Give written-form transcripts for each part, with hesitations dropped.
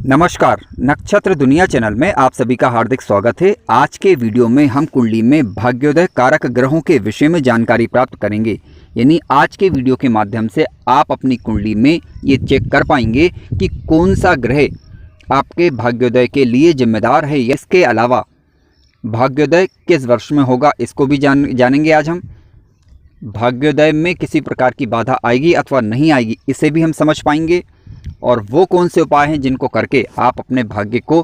नमस्कार, नक्षत्र दुनिया चैनल में आप सभी का हार्दिक स्वागत है। आज के वीडियो में हम कुंडली में भाग्योदय कारक ग्रहों के विषय में जानकारी प्राप्त करेंगे। यानी आज के वीडियो के माध्यम से आप अपनी कुंडली में ये चेक कर पाएंगे कि कौन सा ग्रह आपके भाग्योदय के लिए जिम्मेदार है। इसके अलावा भाग्योदय किस वर्ष में होगा इसको भी जानेंगे आज हम। भाग्योदय में किसी प्रकार की बाधा आएगी अथवा नहीं आएगी इसे भी हम समझ पाएंगे, और वो कौन से उपाय हैं जिनको करके आप अपने भाग्य को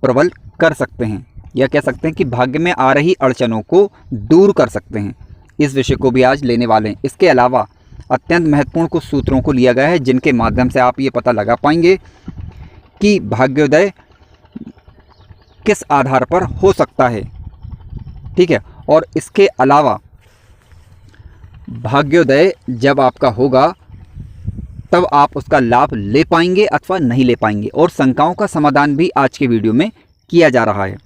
प्रबल कर सकते हैं, या कह सकते हैं कि भाग्य में आ रही अड़चनों को दूर कर सकते हैं। इस विषय को भी आज लेने वाले हैं। इसके अलावा अत्यंत महत्वपूर्ण कुछ सूत्रों को लिया गया है जिनके माध्यम से आप ये पता लगा पाएंगे कि भाग्योदय किस आधार पर हो सकता है। ठीक है, और इसके अलावा भाग्योदय जब आपका होगा तब आप उसका लाभ ले पाएंगे अथवा नहीं ले पाएंगे, और शंकाओं का समाधान भी आज के वीडियो में किया जा रहा है।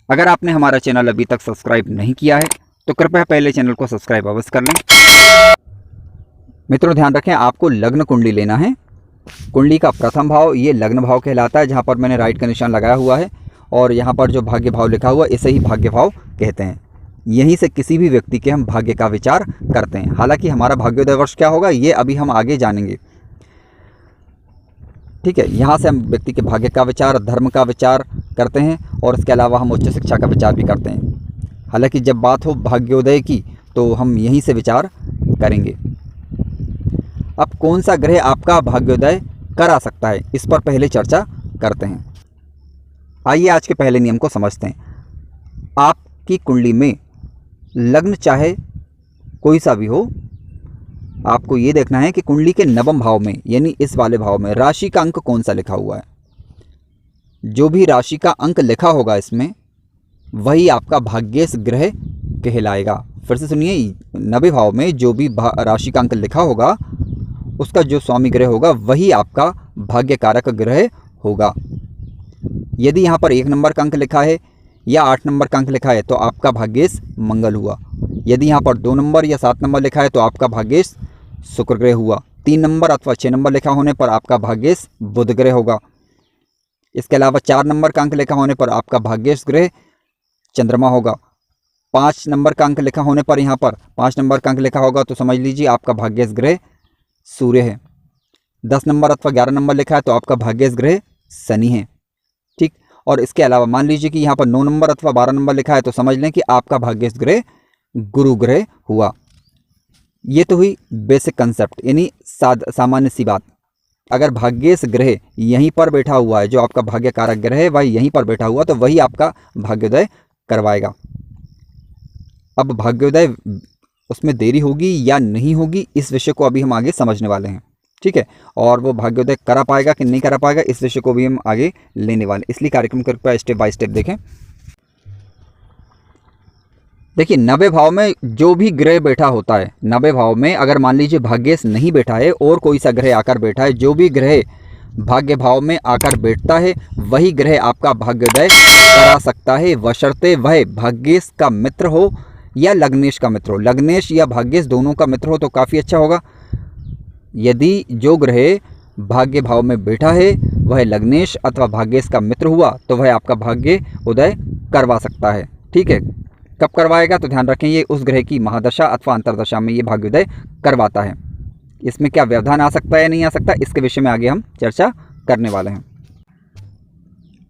अगर आपने हमारा चैनल अभी तक सब्सक्राइब नहीं किया है तो कृपया पहले चैनल को सब्सक्राइब अवश्य कर लें। मित्रों ध्यान रखें, आपको लग्न कुंडली लेना है। कुंडली का प्रथम भाव ये लग्न भाव कहलाता है, जहाँ पर मैंने राइट का निशान लगाया हुआ है, और यहाँ पर जो भाग्य भाव लिखा हुआ इसे ही भाग्य भाव कहते हैं। यहीं से किसी भी व्यक्ति के हम भाग्य का विचार करते हैं। हालांकि हमारा भाग्योदय वर्ष क्या होगा ये अभी हम आगे जानेंगे। ठीक है, यहाँ से हम व्यक्ति के भाग्य का विचार, धर्म का विचार करते हैं, और इसके अलावा हम उच्च शिक्षा का विचार भी करते हैं। हालांकि जब बात हो भाग्योदय की तो हम यहीं से विचार करेंगे। अब कौन सा ग्रह आपका भाग्योदय करा सकता है इस पर पहले चर्चा करते हैं। आइए आज के पहले नियम को समझते हैं। आपकी कुंडली में लग्न चाहे कोई सा भी हो, आपको ये देखना है कि कुंडली के नवम भाव में यानी इस वाले भाव में राशि का अंक कौन सा लिखा हुआ है। जो भी राशि का अंक लिखा होगा इसमें वही आपका भाग्येश ग्रह कहलाएगा। फिर से सुनिए, नवे भाव में जो भी राशि का अंक लिखा होगा उसका जो स्वामी ग्रह होगा वही आपका भाग्य कारक ग्रह होगा। यदि यहाँ पर 1 नंबर का अंक लिखा है या 8 नंबर का अंक लिखा है तो आपका भाग्येश मंगल हुआ। यदि यहाँ पर 2 नंबर या 7 नंबर लिखा है तो आपका भाग्येश शुक्र ग्रह हुआ। 3 नंबर अथवा 6 नंबर लिखा होने पर आपका भाग्येश बुध ग्रह होगा। इसके अलावा 4 नंबर का अंक लिखा होने पर आपका भाग्येश ग्रह चंद्रमा होगा। 5 नंबर का अंक लिखा होने पर यहाँ पर 5 नंबर का अंक लिखा होगा तो समझ लीजिए आपका भाग्येश ग्रह सूर्य है। 10 नंबर अथवा 11 नंबर लिखा है तो आपका भाग्येश ग्रह शनि है। ठीक, और इसके अलावा मान लीजिए कि यहाँ पर 9 नंबर अथवा 12 नंबर लिखा है तो समझ लें कि आपका भाग्येश ग्रह गुरु ग्रह हुआ। ये तो हुई बेसिक कंसेप्ट, यानी सामान्य सी बात। अगर भाग्येश ग्रह यहीं पर बैठा हुआ है, जो आपका भाग्य कारक ग्रह है वही यहीं पर बैठा हुआ, तो वही आपका भाग्योदय करवाएगा। अब भाग्योदय उसमें देरी होगी या नहीं होगी इस विषय को अभी हम आगे समझने वाले हैं। ठीक है, और वो भाग्योदय करा पाएगा कि नहीं करा पाएगा इस विषय को भी हम आगे लेने वाले, इसलिए कार्यक्रम कृपया स्टेप बाय स्टेप देखें। देखिए, नवे भाव में जो भी ग्रह बैठा होता है, नवे भाव में अगर मान लीजिए भाग्येश नहीं बैठा है और कोई सा ग्रह आकर बैठा है, जो भी ग्रह भाग्य भाव में आकर बैठता है वही ग्रह आपका भाग्योदय करा सकता है, बशर्ते वह भाग्येश का मित्र हो या लग्नेश का मित्र हो। लग्नेश या भाग्येश दोनों का मित्र हो तो काफ़ी अच्छा होगा। यदि जो ग्रह भाग्य भाव में बैठा है वह लग्नेश अथवा भाग्येश का मित्र हुआ तो वह आपका भाग्य उदय करवा सकता है। ठीक है, कब करवाएगा तो ध्यान रखें, ये उस ग्रह की महादशा अथवा अंतरदशा में ये भाग्योदय करवाता है। इसमें क्या व्यवधान आ सकता है या नहीं आ सकता इसके विषय में आगे हम चर्चा करने वाले हैं।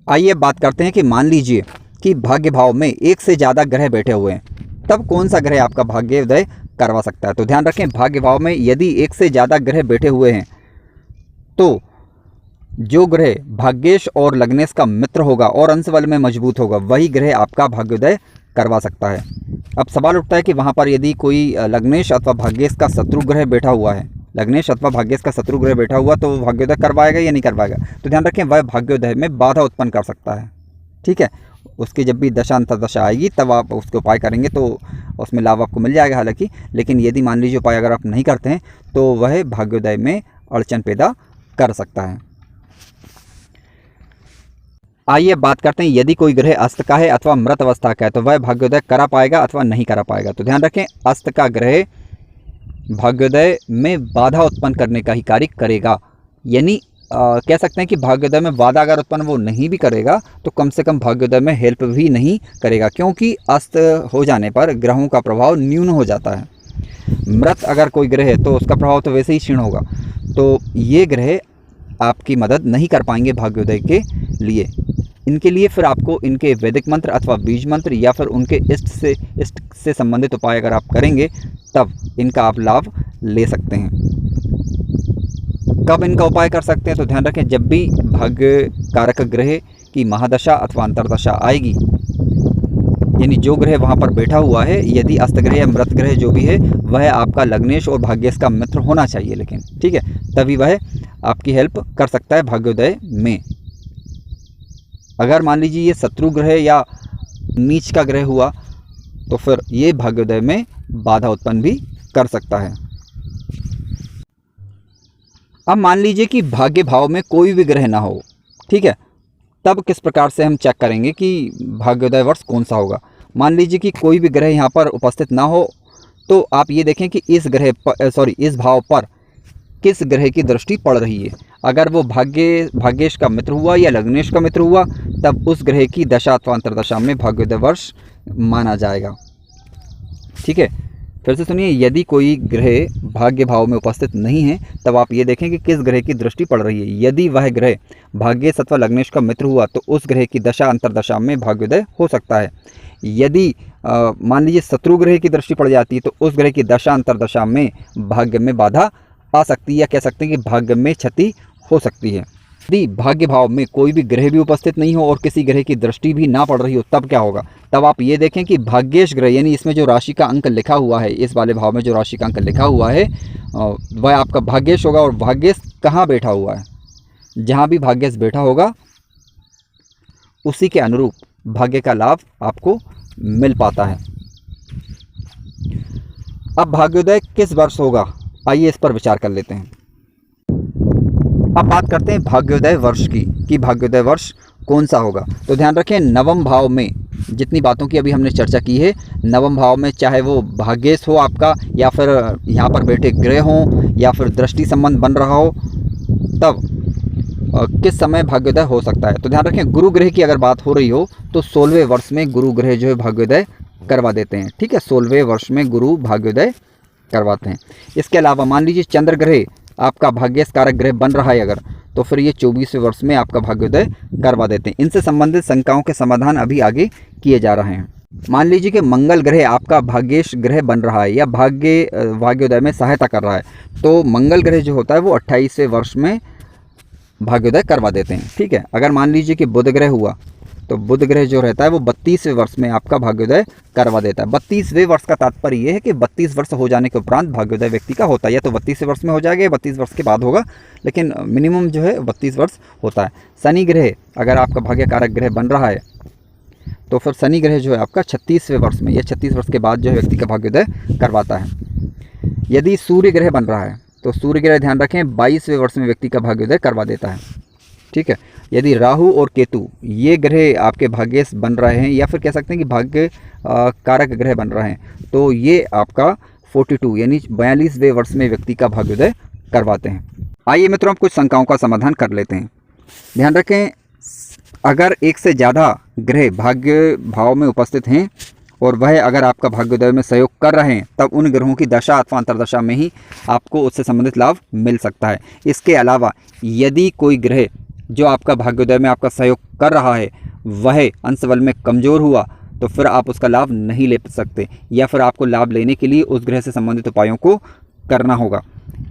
आइए बात करते हैं कि मान लीजिए कि भाग्य भाव में एक से ज़्यादा ग्रह बैठे हुए हैं, तब कौन सा ग्रह आपका भाग्योदय करवा सकता है। तो ध्यान रखें, भाग्य भाव में यदि एक से ज़्यादा ग्रह बैठे हुए हैं तो जो ग्रह भाग्येश और लग्नेश का मित्र होगा और अंश बल में मजबूत होगा वही ग्रह आपका भाग्योदय करवा सकता है। अब सवाल उठता है कि वहाँ पर यदि कोई लग्नेश अथवा भाग्येश का शत्रु ग्रह बैठा हुआ है, लग्नेश अथवा भाग्येश का शत्रु ग्रह बैठा हुआ तो वो भाग्योदय करवाएगा या नहीं करवाएगा। तो ध्यान रखें, वह भाग्योदय में बाधा उत्पन्न कर सकता है। ठीक है, उसकी जब भी दशा अंतरदशा आएगी तब आप उसके उपाय करेंगे तो उसमें लाभ आपको मिल जाएगा। हालांकि लेकिन यदि मान लीजिए उपाय अगर आप नहीं करते हैं तो वह भाग्योदय में अड़चन पैदा कर सकता है। आइए बात करते हैं, यदि कोई ग्रह अस्त का है अथवा मृत अवस्था का है तो वह भाग्योदय करा पाएगा अथवा नहीं करा पाएगा। तो ध्यान रखें, अस्त का ग्रह भाग्योदय में बाधा उत्पन्न करने का ही कार्य करेगा, यानी कह सकते हैं कि भाग्योदय में बाधा अगर उत्पन्न वो नहीं भी करेगा तो कम से कम भाग्योदय में हेल्प भी नहीं करेगा, क्योंकि अस्त हो जाने पर ग्रहों का प्रभाव न्यून हो जाता है। मृत अगर कोई ग्रह है तो उसका प्रभाव तो वैसे ही क्षीण होगा, तो ये ग्रह आपकी मदद नहीं कर पाएंगे भाग्योदय के लिए। इनके लिए फिर आपको इनके वैदिक मंत्र अथवा बीज मंत्र या फिर उनके इष्ट से संबंधित उपाय अगर आप करेंगे तब इनका आप लाभ ले सकते हैं। कब इनका उपाय कर सकते हैं, तो ध्यान रखें जब भी भाग्य कारक ग्रह की महादशा अथवा अंतरदशा आएगी, यानी जो ग्रह वहाँ पर बैठा हुआ है, यदि अस्त ग्रह या मृत ग्रह जो भी है वह आपका लग्नेश और भाग्येश का मित्र होना चाहिए, लेकिन ठीक है, तभी वह आपकी हेल्प कर सकता है भाग्योदय में। अगर मान लीजिए ये शत्रु ग्रह या नीच का ग्रह हुआ तो फिर ये भाग्योदय में बाधा उत्पन्न भी कर सकता है। अब मान लीजिए कि भाग्य भाव में कोई भी ग्रह ना हो, ठीक है, तब किस प्रकार से हम चेक करेंगे कि भाग्योदय वर्ष कौन सा होगा। मान लीजिए कि कोई भी ग्रह यहाँ पर उपस्थित ना हो, तो आप ये देखें कि इस भाव पर किस ग्रह की दृष्टि पड़ रही है। अगर वो भाग्येश का मित्र हुआ या लग्नेश का मित्र हुआ, तब उस ग्रह की दशा अथवा अंतरदशा में भाग्योदय वर्ष माना जाएगा। ठीक है, फिर से सुनिए, यदि कोई ग्रह भाग्य भाव में उपस्थित नहीं है तब आप ये देखें कि किस ग्रह की दृष्टि पड़ रही है। यदि वह ग्रह भाग्येश अथवा लग्नेश का मित्र हुआ तो उस ग्रह की दशा अंतरदशा में भाग्योदय हो सकता है। यदि मान लीजिए शत्रु ग्रह की दृष्टि पड़ जाती है तो उस ग्रह की दशा अंतरदशा में भाग्य में बाधा आ सकती है, या कह सकते हैं कि भाग्य में क्षति हो सकती है। यदि भाग्य भाव में कोई भी ग्रह भी उपस्थित नहीं हो और किसी ग्रह की दृष्टि भी ना पड़ रही हो, तब क्या होगा। तब आप ये देखें कि भाग्येश ग्रह, यानी इसमें जो राशि का अंक लिखा हुआ है, इस वाले भाव में जो राशि का अंक लिखा हुआ है वह आपका भाग्येश होगा। और भाग्येश कहाँ बैठा हुआ है, जहाँ भी भाग्येश बैठा होगा उसी के अनुरूप भाग्य का लाभ आपको मिल पाता है। अब भाग्योदय किस वर्ष होगा, आइए इस पर विचार कर लेते हैं। अब बात करते हैं भाग्योदय वर्ष की, कि भाग्योदय वर्ष कौन सा होगा। तो ध्यान रखें, नवम भाव में जितनी बातों की अभी हमने चर्चा की है, नवम भाव में चाहे वो भाग्येश हो आपका, या फिर यहाँ पर बैठे ग्रह हों, या फिर दृष्टि संबंध बन रहा हो, तब किस समय भाग्योदय हो सकता है। तो ध्यान रखें, गुरु ग्रह की अगर बात हो रही हो तो 16वें वर्ष में गुरु ग्रह जो है भाग्योदय करवा देते हैं। ठीक है, 16वें वर्ष में गुरु भाग्योदय करवाते हैं। इसके अलावा मान लीजिए चंद्र ग्रह आपका भाग्येश कारक ग्रह बन रहा है अगर, तो फिर ये 24वें वर्ष में आपका भाग्योदय करवा देते हैं। इनसे संबंधित शंकाओं के समाधान अभी आगे किए जा रहे हैं। मान लीजिए कि मंगल ग्रह आपका भाग्येश ग्रह बन रहा है या भाग्योदय में सहायता कर रहा है, तो मंगल ग्रह जो होता है वो 28वें वर्ष में भाग्योदय करवा देते हैं। ठीक है, अगर मान लीजिए कि बुध ग्रह हुआ तो बुध ग्रह जो रहता है वो 32वें वर्ष में आपका भाग्योदय करवा देता है। 32वें वर्ष का तात्पर्य ये है कि 32 वर्ष हो जाने के उपरांत भाग्योदय व्यक्ति का होता है, या तो 32वें वर्ष में हो जाएगा या 32 वर्ष के बाद होगा, लेकिन मिनिमम जो है 32 वर्ष होता है। शनि ग्रह अगर आपका भाग्य कारक ग्रह बन रहा है तो फिर शनि ग्रह जो है आपका 36वें वर्ष में या 36 वर्ष के बाद जो है व्यक्ति का भाग्योदय करवाता है। यदि सूर्य ग्रह बन रहा है तो सूर्य ग्रह ध्यान रखें 22वें वर्ष में व्यक्ति का भाग्योदय करवा देता है। ठीक है, यदि राहु और केतु ये ग्रह आपके भाग्येश बन रहे हैं, या फिर कह सकते हैं कि भाग्य कारक ग्रह बन रहे हैं, तो ये आपका 42 यानी 42वें वर्ष में व्यक्ति का भाग्योदय करवाते हैं। आइए मित्रों, हम कुछ शंकाओं का समाधान कर लेते हैं। ध्यान रखें, अगर एक से ज़्यादा ग्रह भाग्य भाव में उपस्थित हैं और वह अगर आपका भाग्योदय में सहयोग कर रहे हैं, तब उन ग्रहों की दशा अथवा अंतरदशा में ही आपको उससे संबंधित लाभ मिल सकता है। इसके अलावा यदि कोई ग्रह जो आपका भाग्योदय में आपका सहयोग कर रहा है वह अंश बल में कमज़ोर हुआ, तो फिर आप उसका लाभ नहीं ले सकते, या फिर आपको लाभ लेने के लिए उस ग्रह से संबंधित उपायों को करना होगा।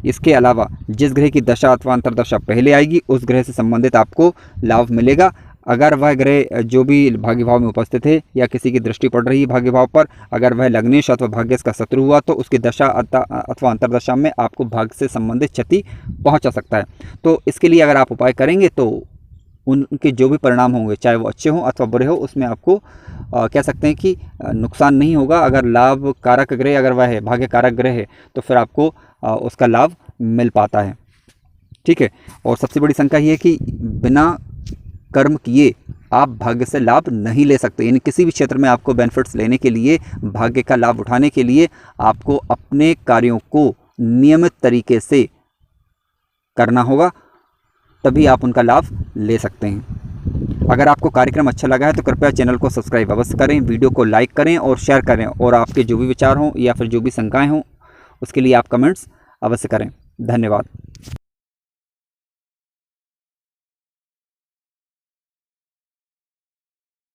इसके अलावा जिस ग्रह की दशा अथवा अंतरदशा पहले आएगी उस ग्रह से संबंधित आपको लाभ मिलेगा। अगर वह ग्रह जो भी भाग्य भाव में उपस्थित है या किसी की दृष्टि पड़ रही है भाग्य भाव पर, अगर वह लग्नेश अथवा भाग्येश का शत्रु हुआ तो उसकी दशा अथवा अंतरदशा में आपको भाग्य से संबंधित क्षति पहुंचा सकता है। तो इसके लिए अगर आप उपाय करेंगे तो उनके जो भी परिणाम होंगे, चाहे वो अच्छे हों अथवा बुरे हो, उसमें आपको कह सकते हैं कि नुकसान नहीं होगा। अगर लाभ कारक ग्रह अगर वह है, भाग्य कारक ग्रह है, तो फिर आपको उसका लाभ मिल पाता है। ठीक है, और सबसे बड़ी शंका ये है कि बिना कर्म किए आप भाग्य से लाभ नहीं ले सकते। यानी किसी भी क्षेत्र में आपको बेनिफिट्स लेने के लिए, भाग्य का लाभ उठाने के लिए आपको अपने कार्यों को नियमित तरीके से करना होगा। तभी आप उनका लाभ ले सकते हैं। अगर आपको कार्यक्रम अच्छा लगा है तो कृपया चैनल को सब्सक्राइब अवश्य करें, वीडियो को लाइक करें और शेयर करें, और आपके जो भी विचार हों या फिर जो भी शंकाएँ हों उसके लिए आप कमेंट्स अवश्य करें। धन्यवाद।